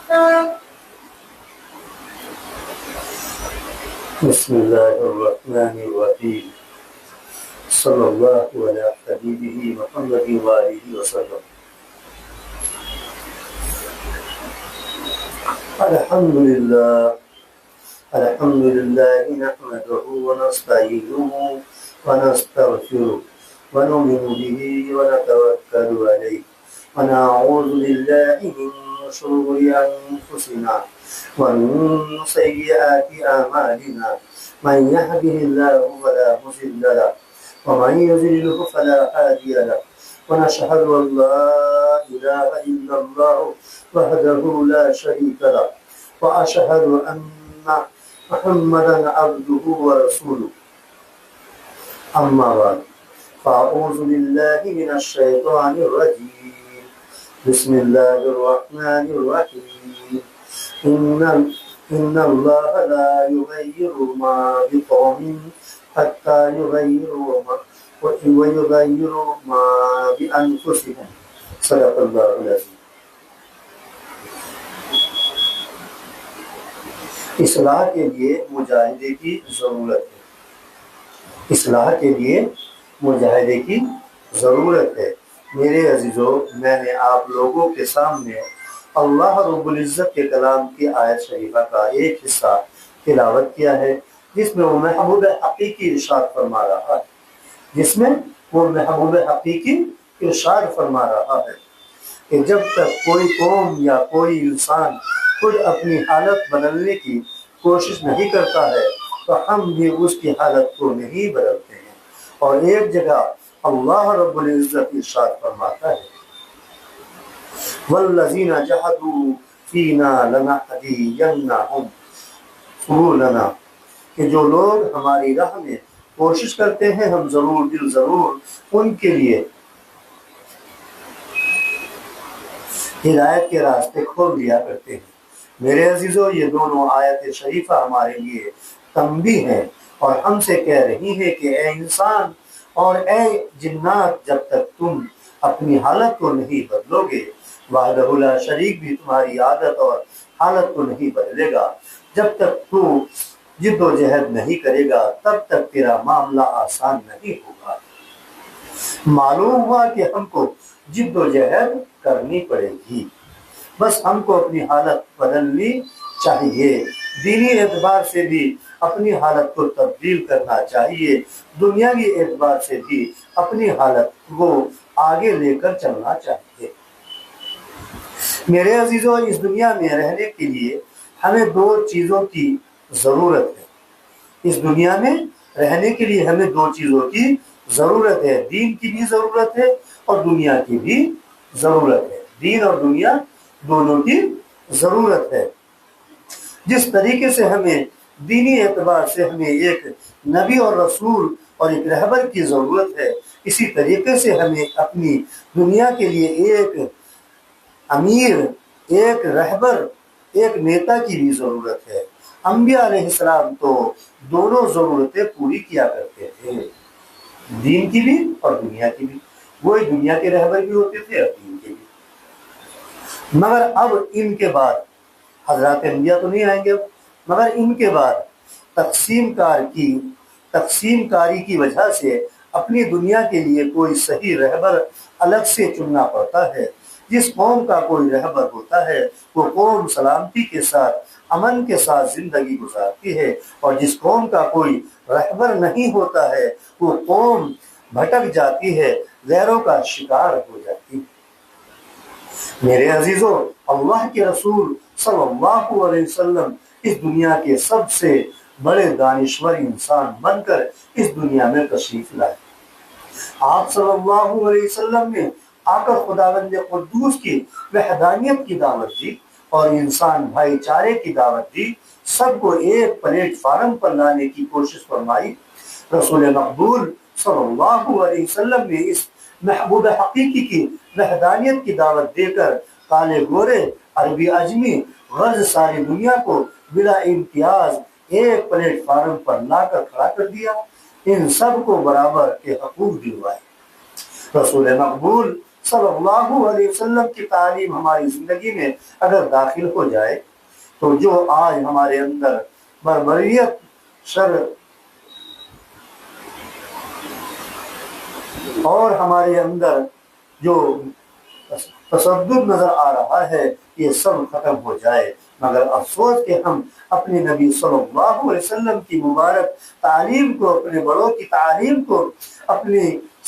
بسم الله الرحمن الرحيم صلى الله على حبيبه محمد وآله وسلم. الحمد لله نحمده ونستعينه ونستغفره ونؤمن به ونتوكل عليه ونعوذ بالله من شرور أنفسنا ومن سيئات أعمالنا من يهده الله فلا مضل له ومن يضلل فلا هادي له ونشهد أن لا إله إلا الله وحده لا شريك له وأشهد أن محمدا عبده ورسوله. أما بعد فأعوذ بالله من الشيطان الرجيم. بسم الله الرحمن الرحيم. إن الله لا يغير ما بقوم حتى يغيروا ما بأنفسهم. صدق الله العظيم. اصلاح کے لیے مجاہدے کی ضرورت ہے. اصلاح کے لیے مجاہدے کی ضرورت ہے. میرے عزیزو، میں نے آپ لوگوں کے سامنے اللہ رب العزت کے کلام کی آیت شریفہ کا ایک حصہ تلاوت کیا ہے، جس میں وہ محبوب حقیقی ارشاد فرما رہا ہے کہ جب تک کوئی قوم یا کوئی انسان خود اپنی حالت بدلنے کی کوشش نہیں کرتا ہے تو ہم بھی اس کی حالت کو نہیں بدلتے ہیں. اور ایک جگہ اللہ رب العزت ارشاد فرماتا ہے والذین جاہدوا فینا لنہدینہم سبلنا، کہ جو لوگ ہماری راہ میں کوشش کرتے ہیں ہم ضرور ان کے لیے ہدایت کے راستے کھول دیا کرتے ہیں. میرے عزیزو، یہ دونوں آیت شریفہ ہمارے لیے تنبیہ ہیں اور ہم سے کہہ رہی ہے کہ اے انسان اور اے جنات، جب تک تم اپنی حالت کو نہیں بدلو گے، وحدہ لا شریک بھی تمہاری عادت اور حالت کو نہیں بدلے گا. جب تک تو جد و جہد نہیں کرے گا تب تک تیرا معاملہ آسان نہیں ہوگا. معلوم ہوا کہ ہم کو جد و جہد کرنی پڑے گی، بس ہم کو اپنی حالت بدلنی چاہیے. دینی اعتبار سے بھی اپنی حالت کو تبدیل کرنا چاہیے، دنیاوی اعتبار سے بھی اپنی حالت کو آگے لے کر چلنا چاہیے. میرے عزیزوں، اس دنیا میں رہنے کے لیے ہمیں دو چیزوں کی ضرورت ہے. اس دنیا میں رہنے کے لیے ہمیں دو چیزوں کی ضرورت ہے. دین کی بھی ضرورت ہے اور دنیا کی بھی ضرورت ہے. دین اور دنیا دونوں کی ضرورت ہے. جس طریقے سے ہمیں دینی اعتبار سے ہمیں ایک نبی اور رسول اور ایک رہبر کی ضرورت ہے، اسی طریقے سے ہمیں اپنی دنیا کے لیے ایک امیر، ایک رہبر، ایک نیتا کی بھی ضرورت ہے. انبیاء علیہ السلام تو دونوں ضرورتیں پوری کیا کرتے تھے، دین کی بھی اور دنیا کی بھی. وہی دنیا کے رہبر بھی ہوتے تھے اور دین کے بھی. مگر اب ان کے بعد حضرات انبیاء تو نہیں آئیں گے، مگر ان کے بعد تقسیم کاری کی وجہ سے اپنی دنیا کے لیے کوئی صحیح رہبر الگ سے چننا پڑتا ہے. جس قوم کا کوئی رہبر ہوتا ہے وہ قوم سلامتی کے ساتھ، امن کے ساتھ زندگی گزارتی ہے، اور جس قوم کا کوئی رہبر نہیں ہوتا ہے وہ قوم بھٹک جاتی ہے، غیروں کا شکار ہو جاتی ہے. میرے عزیزوں، اللہ کے رسول صلی اللہ علیہ وسلم اس دنیا کے سب سے بڑے دانشور انسان بن کر اس دنیا میں تشریف لائے. آپ صلی اللہ علیہ وسلم نے آ کر خداوند قدوس کی وحدانیت کی دعوت دی اور انسان بھائی چارے کی دعوت دی. سب کو ایک پلیٹ فارم پر لانے کی کوشش فرمائی. رسول مقبول صلی اللہ علیہ وسلم نے اس محبوب حقیقی کی وحدانیت کی دعوت دے کر کالے گورے، عربی اجمی، غرض ساری دنیا کو بلا امتیاز ایک پلیٹ فارم پر لا کر کھڑا کر دیا. ان سب کو برابر کے حقوق دلوائے. رسول مقبول صلی اللہ علیہ وسلم کی تعلیم ہماری زندگی میں اگر داخل ہو جائے تو جو آج ہمارے اندر بربریت، شر اور ہمارے اندر جو تشدد نظر آ رہا ہے یہ سب ختم ہو جائے۔ مگر افسوس کہ ہم اپنے نبی صلی اللہ علیہ وسلم کی مبارک تعلیم کو، اپنے بڑوں کی تعلیم کو، اپنی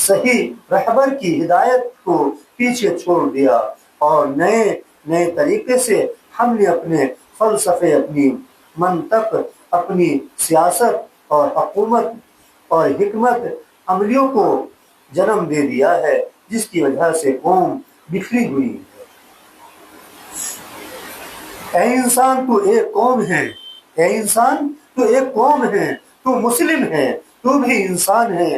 صحیح رہبر کی ہدایت کو پیچھے چھوڑ دیا، اور نئے طریقے سے ہم نے اپنے فلسفے، اپنی منطق، اپنی سیاست اور حکومت اور حکمت عملیوں کو جنم دے دیا ہے، جس کی وجہ سے قوم بکھری ہوئی ہے۔ اے انسان تو ایک قوم ہے، اے انسان تو ایک قوم ہے، تو مسلم ہے، تو بھی انسان ہے،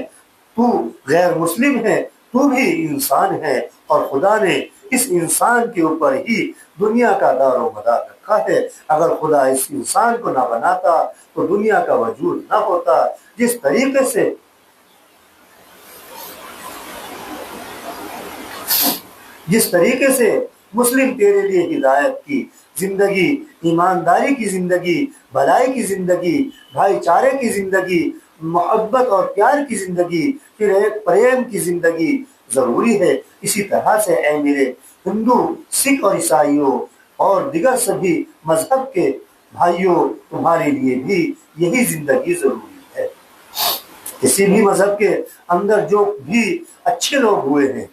تو غیر مسلم ہے، تو بھی انسان ہے، اور خدا نے اس انسان کے اوپر ہی دنیا کا دار و مدار رکھا ہے۔ اگر خدا اس انسان کو نہ بناتا تو دنیا کا وجود نہ ہوتا۔ جس طریقے سے مسلم تیرے لیے ہدایت کی زندگی، ایمانداری کی زندگی، بھلائی کی زندگی، بھائی چارے کی زندگی، محبت اور پیار کی زندگی، پھر ایک پریم کی زندگی ضروری ہے، اسی طرح سے اے میرے ہندو، سکھ اور عیسائیوں اور دیگر سبھی مذہب کے بھائیوں، تمہارے لیے بھی یہی زندگی ضروری ہے۔ کسی بھی مذہب کے اندر جو بھی اچھے لوگ ہوئے ہیں،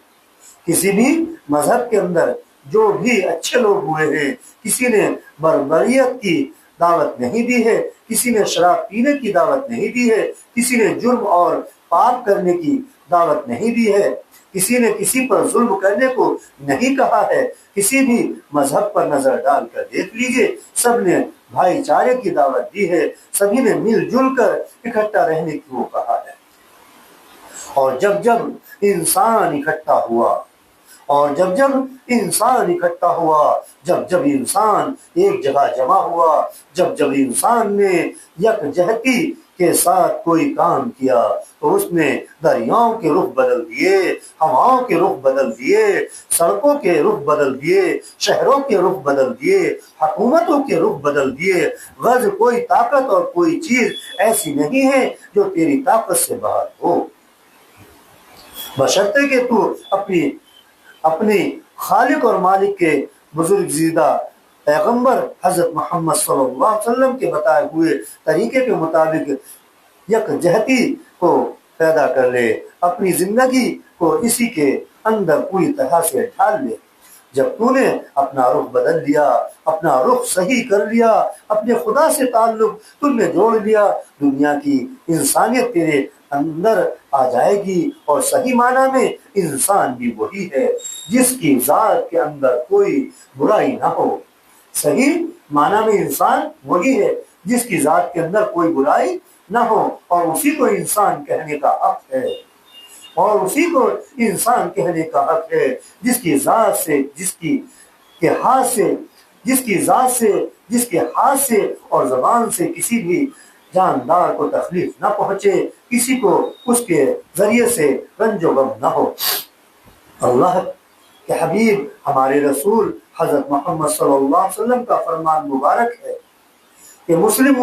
کسی بھی مذہب کے اندر جو بھی اچھے لوگ ہوئے ہیں، کسی نے بربریت کی دعوت نہیں دی ہے، کسی نے شراب پینے کی دعوت نہیں دی ہے، کسی نے جرم اور پاپ کرنے کی دعوت نہیں دی ہے، کسی نے کسی پر ظلم کرنے کو نہیں کہا ہے۔ کسی بھی مذہب پر نظر ڈال کر دیکھ لیجئے، سب نے بھائی چارے کی دعوت دی ہے، سبھی نے مل جل کر اکٹھا رہنے کو کہا ہے۔ اور جب جب انسان اکٹھا ہوا، جب جب انسان ایک جگہ جمع ہوا، جب جب انسان نے یکجہتی کے ساتھ کوئی کام کیا، تو اس نے دریاؤں کے رخ بدل دیے، ہواؤں کے رخ بدل دیے، سڑکوں کے رخ بدل دیے، شہروں کے رخ بدل دیے، حکومتوں کے رخ بدل دیے۔ غرض کوئی طاقت اور کوئی چیز ایسی نہیں ہے جو تیری طاقت سے باہر ہو، بشرطے کہ تو اپنی خالق اور مالک کے بزرگ زیدہ پیغمبر حضرت محمد صلی اللہ علیہ وسلم کے بتائے ہوئے طریقے کے مطابق یکجہتی کو پیدا کر لے، اپنی زندگی کو اسی کے اندر پوری طرح سے ڈھال لے۔ جب تو نے اپنا رخ بدل لیا، اپنا رخ صحیح کر لیا، اپنے خدا سے تعلق تم نے جوڑ لیا، دنیا کی انسانیت تیرے اندر آ جائے گی، اور صحیح معنی میں انسان بھی وہی ہے جس کی ذات کے اندر کوئی برائی نہ ہو۔ صحیح معنی میں انسان وہی ہے جس کی ذات کے اندر کوئی برائی نہ ہو، اور اسی کو انسان کہنے کا حق ہے، اور اسی کو انسان کہنے کا حق ہے جس کی ذات سے، جس کے ہاتھ سے اور زبان سے کسی بھی جاندار کو تکلیف نہ پہنچے، کسی کو اس کے ذریعے سے رنج و غم نہ ہو۔ اللہ کے حبیب ہمارے رسول حضرت محمد صلی اللہ علیہ وسلم کا فرمان مبارک ہے کہ مسلم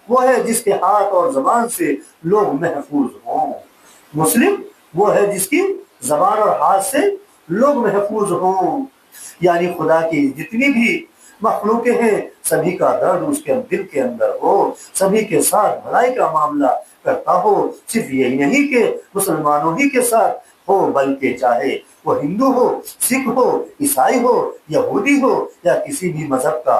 وہ ہے جس کے ہاتھ اور زبان سے لوگ محفوظ ہوں۔ مسلم وہ ہے جس کی زبان اور ہاتھ سے لوگ محفوظ ہوں، یعنی خدا کی جتنی بھی مخلوقیں ہیں سبھی کا درد اس کے دل کے اندر ہو، سبھی کے ساتھ بھلائی کا معاملہ کرتا ہو۔ صرف یہی نہیں کہ مسلمانوں ہی کے ساتھ ہو، بلکہ چاہے وہ ہندو ہو، سکھ ہو، عیسائی ہو، یہودی ہو، یا کسی بھی مذہب کا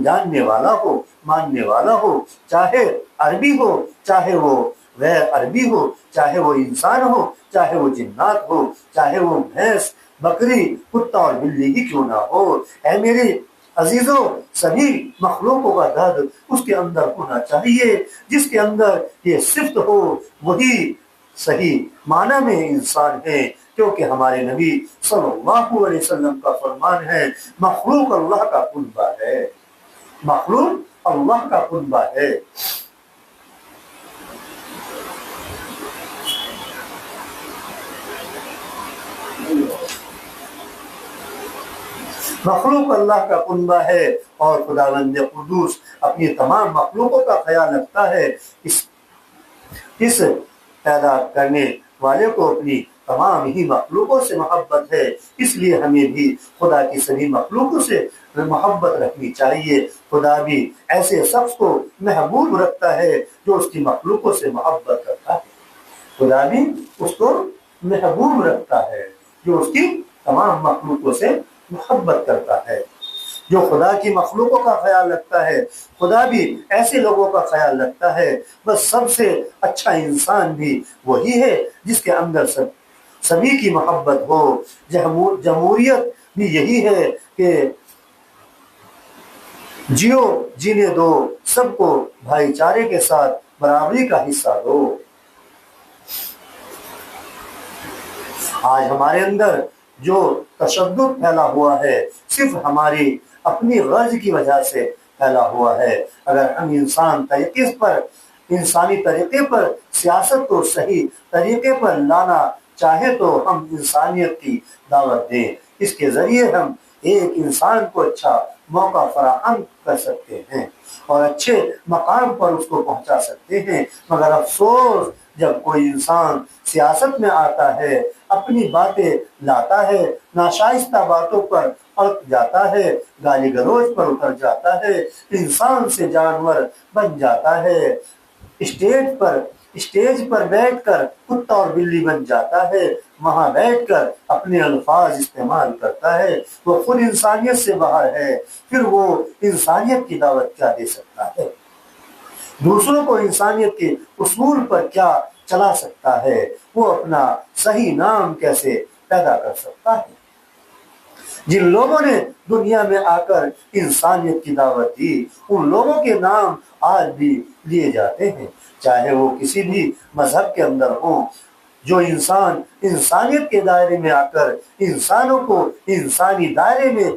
جاننے والا ہو، ماننے والا ہو، چاہے عربی ہو، چاہے وہ غیر عربی ہو، چاہے وہ انسان ہو، چاہے وہ جنات ہو، چاہے وہ بھینس، بکری، کتا اور بلی ہی کیوں نہ ہو۔ اے میرے عزیزوں، سبھی مخلوقوں کا درد اس کے اندر ہونا چاہیے، جس کے اندر یہ صفت ہو وہی صحیح معنی میں انسان ہے، کیونکہ ہمارے نبی صلی اللہ علیہ وسلم کا فرمان ہے، مخلوق اللہ کا کنبہ ہے، مخلوق اللہ کا کنبہ ہے۔ مخلوق اللہ کا کنبہ ہے اور خداوند قدوس اپنی تمام مخلوقوں کا خیال رکھتا ہے۔ اس پیدا کرنے والے کو اپنی تمام ہی مخلوقوں سے محبت ہے، اس لیے ہمیں بھی خدا کی سبھی مخلوقوں سے محبت رکھنی چاہیے۔ خدا بھی ایسے شخص کو محبوب رکھتا ہے جو اس کی مخلوقوں سے محبت کرتا ہے۔ خدا بھی اس کو محبوب رکھتا ہے جو اس کی تمام مخلوقوں سے محبت کرتا ہے۔ جو خدا کی مخلوقوں کا خیال رکھتا ہے، خدا بھی ایسے لوگوں کا خیال رکھتا ہے۔ بس سب سے اچھا انسان بھی وہی ہے جس کے اندر سبھی کی محبت ہو۔ جمہوریت بھی یہی ہے کہ جیو جینے دو، سب کو بھائی چارے کے ساتھ برابری کا حصہ دو۔ آج ہمارے اندر جو تشدد پھیلا ہوا ہے صرف ہماری اپنی غرض کی وجہ سے پھیلا ہوا ہے۔ اگر ہم انسانی طریقے پر سیاست کو صحیح طریقے پر لانا چاہیں تو ہم انسانیت کی دعوت دیں۔ اس کے ذریعے ہم ایک انسان کو اچھا موقع فراہم کر سکتے ہیں اور اچھے مقام پر اس کو پہنچا سکتے ہیں۔ مگر افسوس، جب کوئی انسان سیاست میں آتا ہے، اپنی باتیں لاتا ہے، ناشائستہ باتوں پر اڑک جاتا ہے، گالی گلوچ پر اتر جاتا ہے، انسان سے جانور بن جاتا ہے، اسٹیج پر بیٹھ کر کتا اور بلی بن جاتا ہے، وہاں بیٹھ کر اپنے الفاظ استعمال کرتا ہے، وہ خود انسانیت سے باہر ہے، پھر وہ انسانیت کی دعوت کیا دے سکتا ہے؟ دوسروں کو انسانیت کے اصول پر کیا چلا سکتا ہے؟ وہ اپنا صحیح نام کیسے پیدا کر سکتا ہے؟ جن لوگوں نے دنیا میں آ کر انسانیت کی دعوت دی، ان لوگوں کے نام آج بھی لیے جاتے ہیں، چاہے وہ کسی بھی مذہب کے اندر ہوں۔ جو انسان انسانیت کے دائرے میں آ کر انسانوں کو انسانی دائرے میں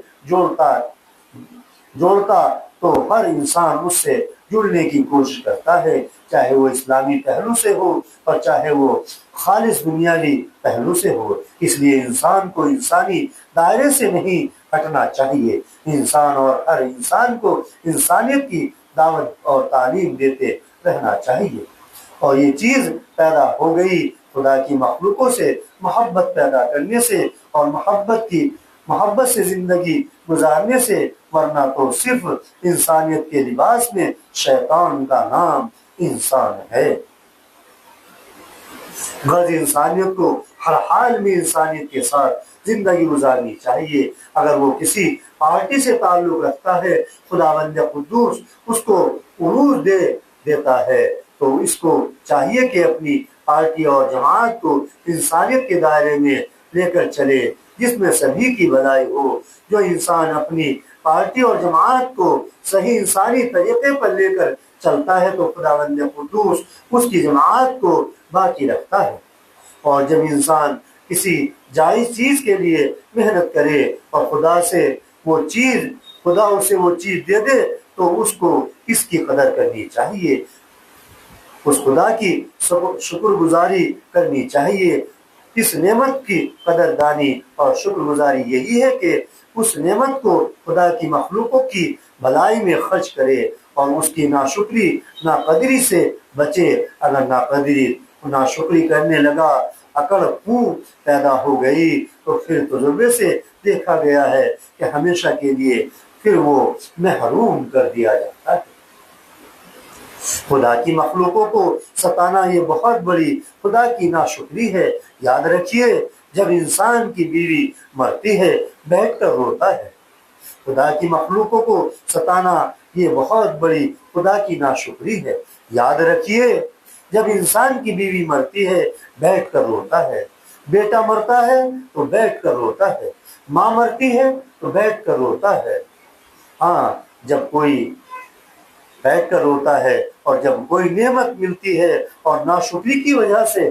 جوڑتا تو ہر انسان اس سے جڑنے کی کوشش کرتا ہے، چاہے وہ اسلامی پہلو سے ہو اور چاہے وہ خالص دنیاوی پہلو سے ہو۔ اس لیے انسان کو انسانی دائرے سے نہیں ہٹنا چاہیے۔ انسان اور ہر انسان کو انسانیت کی دعوت اور تعلیم دیتے رہنا چاہیے۔ اور یہ چیز پیدا ہو گئی خدا کی مخلوقوں سے محبت پیدا کرنے سے اور محبت سے زندگی گزارنے سے، ورنہ تو صرف انسانیت کے لباس میں شیطان کا نام انسان ہے۔ غرض انسانیت کو ہر حال میں انسانیت کے ساتھ زندگی گزارنی چاہیے۔ اگر وہ کسی پارٹی سے تعلق رکھتا ہے، خداوند قدوس اس کو عروج دیتا ہے، تو اس کو چاہیے کہ اپنی پارٹی اور جماعت کو انسانیت کے دائرے میں لے کر چلے جس میں سبھی کی بھلائی ہو۔ جو انسان اپنی پارٹی اور جماعت کو صحیح انسانی طریقے پر لے کر چلتا ہے تو خداوند قدوس اس کی جماعت کو باقی رکھتا ہے۔ اور جب انسان کسی جائز چیز کے لیے محنت کرے اور خدا اسے وہ چیز دے دے تو اس کو اس کی قدر کرنی چاہیے، اس خدا کی شکر گزاری کرنی چاہیے۔ اس نعمت کی قدردانی اور شکر گزاری یہی ہے کہ اس نعمت کو خدا کی مخلوقوں کی بھلائی میں خرچ کرے اور اس کی ناقدری سے بچے۔ اگر ناشکری کرنے لگا، عقل پیدا ہو گئی تو پھر تجربے سے دیکھا گیا ہے کہ ہمیشہ کے لیے پھر وہ محروم کر دیا جاتا ہے۔ خدا کی مخلوقوں کو ستانا یہ بہت بڑی خدا کی ناشکری ہے۔ یاد رکھیے، جب انسان کی بیوی مرتی ہے بیٹھ کر روتا ہے۔ خدا کی مخلوقوں کو ستانا یہ بہت بڑی خدا کی ناشکری ہے۔ یاد رکھیے، جب انسان کی بیوی مرتی ہے بیٹھ کر روتا ہے، بیٹا مرتا ہے تو بیٹھ کر روتا ہے، ماں مرتی ہے تو بیٹھ کر روتا ہے۔ ہاں، جب کوئی بیٹھ کر روتا ہے اور جب کوئی نعمت ملتی ہے اور ناشکری کی وجہ سے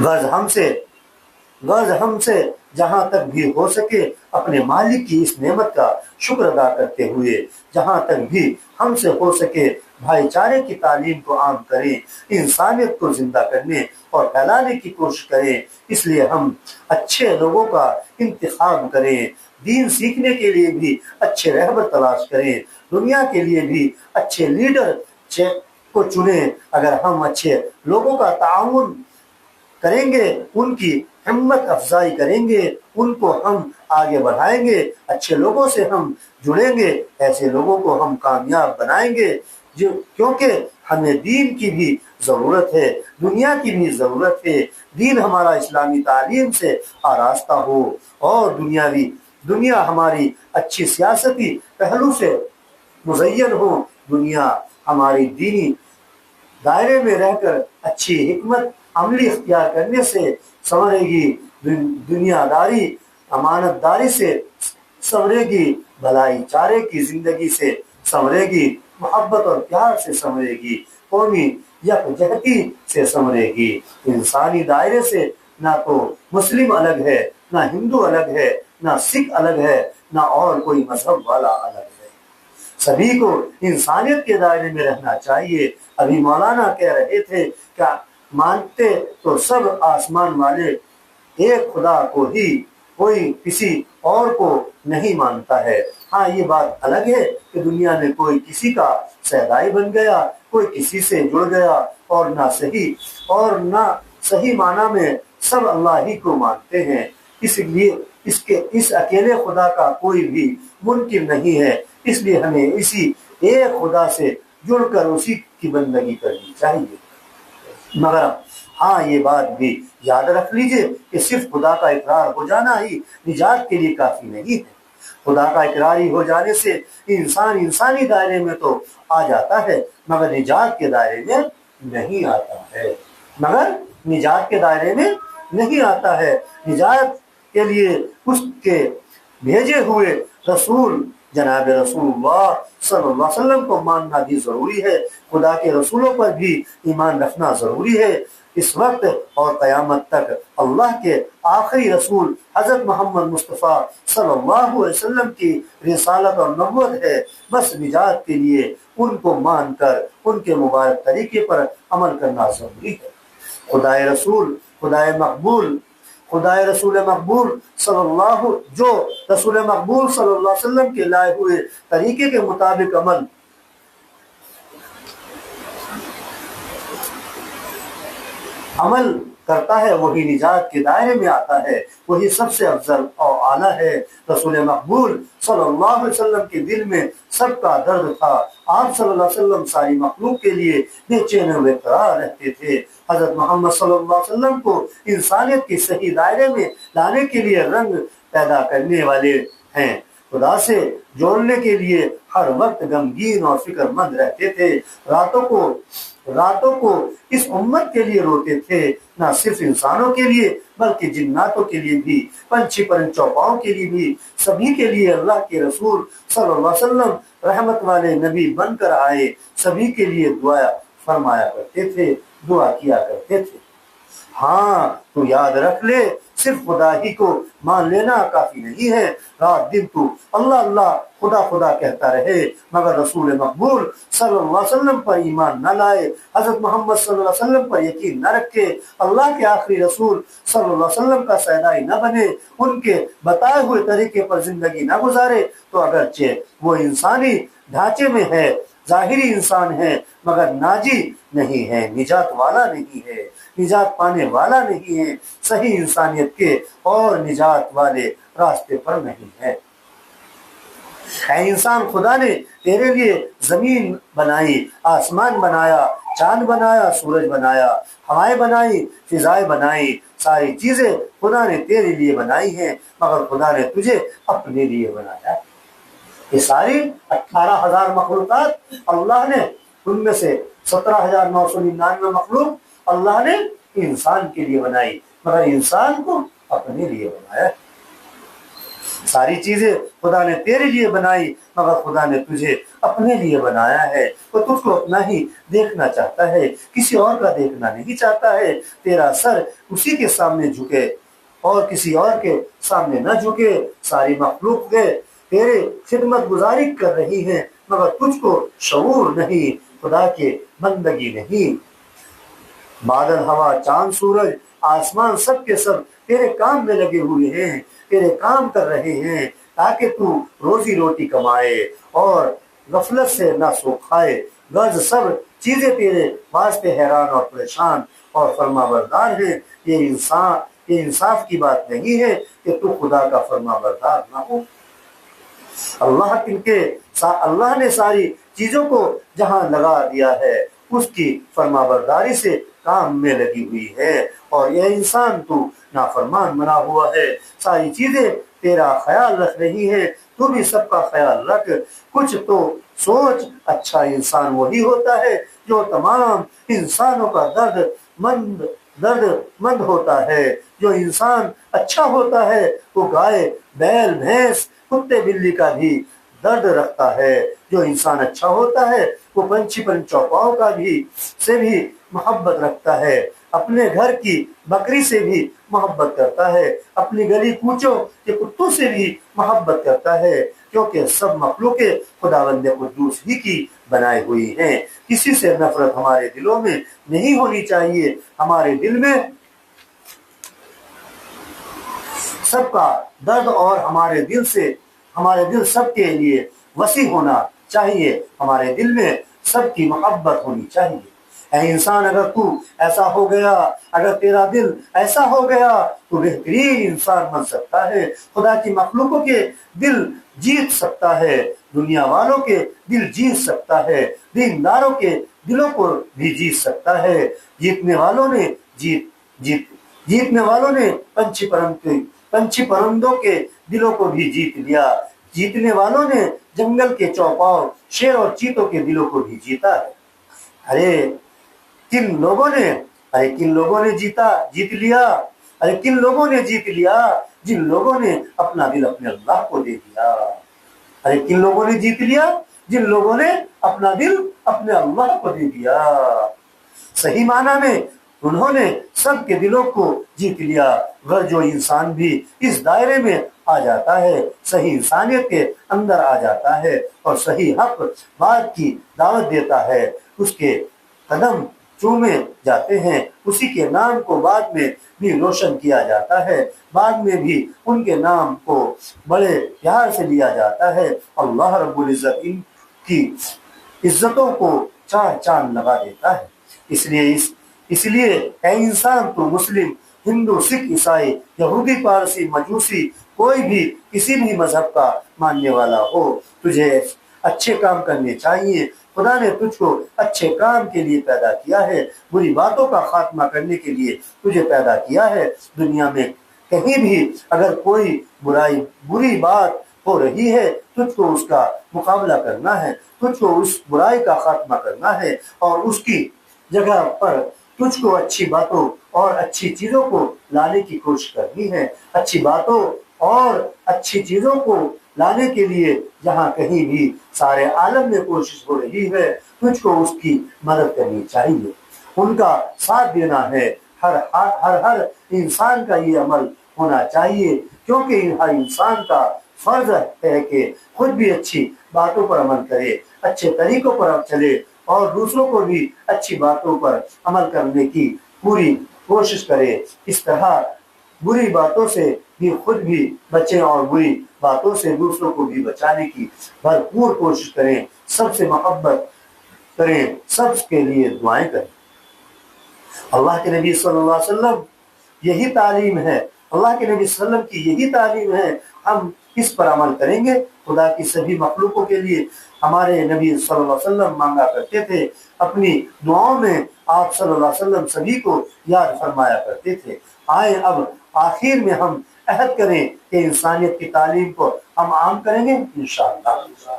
غرض ہم سے جہاں تک بھی ہو سکے اپنے مالک کی اس نعمت کا شکر ادا کرتے ہوئے جہاں تک بھی ہم سے ہو سکے بھائی چارے کی تعلیم کو عام کریں، انسانیت کو زندہ کرنے اور پھیلانے کی کوشش کریں۔ اس لیے ہم اچھے لوگوں کا انتخاب کریں، دین سیکھنے کے لیے بھی اچھے رہبر تلاش کریں، دنیا کے لیے بھی اچھے لیڈر کو چنیں۔ اگر ہم اچھے لوگوں کا تعاون کریں گے، ان کی ہمت افزائی کریں گے، ان کو ہم آگے بڑھائیں گے، اچھے لوگوں سے ہم جڑیں گے، ایسے لوگوں کو ہم کامیاب بنائیں گے، کیونکہ ہمیں دین کی بھی ضرورت ہے، دنیا کی بھی ضرورت ہے۔ دین ہمارا اسلامی تعلیم سے آراستہ ہو اور دنیا ہماری اچھی سیاسی پہلو سے مزین ہو، دنیا ہماری دینی دائرے میں رہ کر اچھی حکمت عملی اختیار کرنے سے سنورے گی، دنیا داری امانت داری سے سنورے گی، بھلائی چارے کی زندگی سے سنورے گی، محبت اور پیار سے سنورے گی، قومی یکجہتی سے سنورے گی۔ انسانی دائرے سے نہ تو مسلم الگ ہے، نہ ہندو الگ ہے، نہ سکھ الگ ہے، نہ اور کوئی مذہب والا الگ ہے۔ سبھی کو انسانیت کے دائرے میں رہنا چاہیے۔ ابھی مولانا کہہ رہے تھے کیا مانتے تو سب آسمان والے ایک خدا کو ہی، کوئی کسی اور کو نہیں مانتا ہے۔ ہاں یہ بات الگ ہے کہ دنیا میں کوئی کسی کا سہدائی بن گیا، کوئی کسی سے جڑ گیا، اور نہ صحیح معنی میں سب اللہ ہی کو مانتے ہیں۔ اس لیے اس اکیلے خدا کا کوئی بھی ممکن نہیں ہے، اس لیے ہمیں اسی ایک خدا سے جڑ کر اسی کی بندگی کرنی چاہیے۔ مگر ہاں یہ بات بھی یاد رکھ لیجئے کہ صرف خدا کا اقرار ہو جانا ہی نجات کے لیے کافی نہیں ہے۔ خدا کا اقراری ہو جانے سے انسان انسانی دائرے میں تو آ جاتا ہے، مگر نجات کے دائرے میں نہیں آتا ہے، نجات کے لیے اس کے بھیجے ہوئے رسول جناب رسول اللہ صلی اللہ علیہ وسلم کو ماننا بھی ضروری ہے، خدا کے رسولوں پر بھی ایمان رکھنا ضروری ہے۔ اس وقت اور قیامت تک اللہ کے آخری رسول حضرت محمد مصطفیٰ صلی اللہ علیہ وسلم کی رسالت اور نبوت ہے، بس نجات کے لیے ان کو مان کر ان کے مبارک طریقے پر عمل کرنا ضروری ہے۔ خدائے رسول صلی اللہ علیہ وسلم کے لائے ہوئے طریقے کے مطابق عمل کرتا ہے، وہی نجات کے دائرے میں آتا ہے، وہی سب سے افضل اور اعلیٰ ہے۔ رسول مقبول صلی اللہ علیہ وسلم کے دل میں سب کا درد تھا، آپ صلی اللہ علیہ وسلم ساری مخلوق کے لیے بے چین و قرار رہتے تھے۔ حضرت محمد صلی اللہ علیہ وسلم کو انسانیت کے صحیح دائرے میں لانے کے لیے رنگ پیدا کرنے والے ہیں، خدا سے جوڑنے کے لیے ہر وقت غمگین اور فکر مند رہتے تھے، راتوں کو اس امت کے لیے روتے تھے، نہ صرف انسانوں کے لیے بلکہ جناتوں کے لیے بھی، پنچھی پرند چوپاؤں کے لیے بھی، سبھی کے لیے اللہ کے رسول صلی اللہ علیہ وسلم رحمت والے نبی بن کر آئے، سبھی کے لیے دعا فرمایا کرتے تھے، دعا کیا کرتے تھے۔ ہاں تو یاد رکھ لے، صرف خدا ہی کو مان لینا کافی نہیں ہے، رات دن تو اللہ اللہ خدا خدا کہتا رہے مگر رسول مقبول صلی اللہ علیہ وسلم پر ایمان نہ لائے، حضرت محمد صلی اللہ علیہ وسلم پر یقین نہ رکھے، اللہ کے آخری رسول صلی اللہ علیہ وسلم کا سہدائی نہ بنے، ان کے بتائے ہوئے طریقے پر زندگی نہ گزارے، تو اگرچہ وہ انسانی ڈھانچے میں ہے، ظاہری انسان ہے، مگر ناجی نہیں ہے، نجات والا نہیں ہے، نجات پانے والا نہیں ہے، صحیح انسانیت کے اور نجات والے راستے پر نہیں ہے۔ اے انسان، خدا نے تیرے لیے زمین بنائی، آسمان بنایا، چاند بنایا، سورج بنایا، ہوائیں بنائی، فضائیں بنائی، ساری چیزیں خدا نے تیرے لیے بنائی ہیں، مگر خدا نے تجھے اپنے لیے بنایا۔ یہ ساری 18,000 مخلوقات اللہ نے، ان میں سے 17,999 مخلوق اللہ نے انسان کے لیے بنائی، مگر انسان کو اپنے لیے بنایا۔ ساری چیزیں خدا نے تیرے لیے بنائی مگر خدا نے تجھے اپنے لیے بنایا ہے، وہ تجھ کو اپنا ہی دیکھنا چاہتا ہے، کسی اور کا دیکھنا نہیں چاہتا ہے۔ تیرا سر اسی کے سامنے جھکے اور کسی اور کے سامنے نہ جھکے۔ ساری مخلوق تیرے خدمت گزاری کر رہی ہیں مگر تجھ کو شعور نہیں، خدا کے بندگی نہیں۔ بادل، ہوا، چاند، سورج، آسمان سب کے سب تیرے کام میں لگے ہوئے ہیں، تیرے کام کر رہے ہیں تاکہ تو روزی روٹی کمائے اور غفلت سے نہ سو کھائے۔ غرض سب چیزیں تیرے واسطے حیران اور پریشان اور فرما بردار ہیں۔ یہ انصاف کی بات نہیں ہے کہ تو خدا کا فرما بردار نہ ہو۔ اللہ نے ساری چیزوں کو جہاں لگا دیا ہے اس کی فرما برداری سے کام میں لگی ہوئی ہے، اور یہ انسان تو نافرمان بنا ہوا ہے۔ ساری چیزیں تیرا خیال رکھ رہی ہے، تو بھی سب کا خیال رکھ۔ کچھ تو سوچ، اچھا انسان وہی ہوتا ہے جو تمام انسانوں کا درد مند ہوتا ہے۔ جو انسان اچھا ہوتا ہے وہ گائے، بیل، بھینس، کتے بلی کا بھی درد رکھتا ہے۔ جو انسان اچھا ہوتا ہے وہ پنچھی چوپاؤں کا سے بھی محبت رکھتا ہے، اپنے گھر کی بکری سے بھی محبت کرتا ہے، اپنی گلی کوچوں کے کتوں سے بھی محبت کرتا ہے، کیونکہ سب مخلوق خداوند قدوس ہی کی بنائی ہوئی ہیں۔ کسی سے نفرت ہمارے دلوں میں نہیں ہونی چاہیے۔ ہمارے دل میں سب کا درد اور ہمارے دل سب کے لیے وسیع ہونا چاہیے۔ ہمارے دل میں سب کی محبت ہونی چاہیے۔ اے انسان، اگر تو ایسا ہو گیا، اگر تیرا دل ایسا ہو گیا تو بہترین انسان بن سکتا ہے، خدا کی مخلوقوں کے دل جیت سکتا ہے، دنیا والوں کے دل جیت سکتا ہے، دینداروں کے دلوں کو بھی جیت سکتا ہے۔ جیتنے والوں نے پنچھی پرندوں کے دلوں کو بھی جیت لیا۔ جیتنے والوں نے جنگل کے چوپاؤں، شیر اور چیتوں کے دلوں کو بھی جیتا ہے۔ ارے کن لوگوں نے جیت لیا؟ ارے کن لوگوں نے جیت لیا؟ جن لوگوں نے اپنا دل اپنے اللہ کو دے دیا۔ ارے کن لوگوں نے جیت لیا؟ جن لوگوں نے اپنا دل اپنے اللہ کو دے دیا۔ صحیح معنی میں انہوں نے سب کے دلوں کو جیت لیا۔ گر جو انسان بھی اس دائرے میں آ جاتا ہے، صحیح انسانیت کے اندر آ جاتا ہے اور صحیح حق بات کی دعوت دیتا ہے، اس کے قدم چومے جاتے ہیں، اسی کے نام کو بعد میں بھی روشن کیا جاتا ہے، بعد میں بھی ان کے نام کو بڑے پیار سے لیا جاتا ہے۔ اللہ رب العزت ان کی عزتوں کو چار چاند لگا دیتا ہے۔ اس لیے اے انسان، تو مسلم، ہندو، سکھ، عیسائی، یہودی، پارسی، مجوسی، کوئی بھی کسی بھی مذہب کا ماننے والا ہو، تجھے اچھے کام کرنے چاہیے۔ خدا نے تجھ کو اچھے کام کے لیے پیدا کیا ہے، بری باتوں کا خاتمہ کرنے کے لیے تجھے پیدا کیا ہے۔ دنیا میں کہیں بھی اگر کوئی بری بات ہو رہی ہے، تجھ کو اس کا مقابلہ کرنا ہے، تجھ کو اس برائی کا خاتمہ کرنا ہے، اور اس کی جگہ پر تجھ کو اچھی باتوں اور اچھی چیزوں کو لانے کی کوشش کرنی ہے۔ اچھی باتوں اور اچھی چیزوں کو لانے کے لیے جہاں کہیں بھی سارے عالم میں کوشش ہو رہی ہے، تجھ کو اس کی مدد کرنی چاہیے، ان کا ساتھ دینا ہے۔ ہر انسان کا یہ عمل ہونا چاہیے، کیونکہ ہر انسان کا فرض ہے کہ خود بھی اچھی باتوں پر عمل کرے، اچھے طریقوں پر چلے اور دوسروں کو بھی اچھی باتوں پر عمل کرنے کی پوری کوشش کرے۔ اس طرح بری باتوں سے بھی خود بھی بچیں اور بری باتوں سے دوسروں کو بھی بچانے کی بھرپور کوشش کریں، سب سے محبت کریں، سب کے لیے دعائیں کریں۔ اللہ کے نبی صلی اللہ علیہ وسلم یہی تعلیم ہے، اللہ کے نبی صلی اللہ علیہ وسلم کی یہی تعلیم ہے۔ ہم اس پر عمل کریں گے۔ خدا کی سبھی مخلوقوں کے لیے ہمارے نبی صلی اللہ علیہ وسلم مانگا کرتے تھے، اپنی دعاؤں میں آپ صلی اللہ علیہ وسلم سبھی کو یاد فرمایا کرتے تھے۔ آئیں اب آخر میں ہم عہد کریں کہ انسانیت کی تعلیم کو ہم عام کریں گے انشاءاللہ۔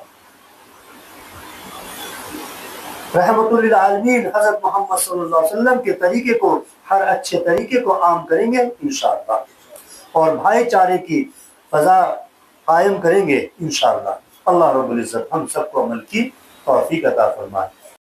رحمت للعالمین حضرت محمد صلی اللہ علیہ وسلم کے طریقے کو، ہر اچھے طریقے کو عام کریں گے انشاءاللہ، اور بھائی چارے کی فضا قائم کریں گے انشاءاللہ۔ اللہ رب العزت ہم سب کو عمل کی توفیق عطا فرمائے۔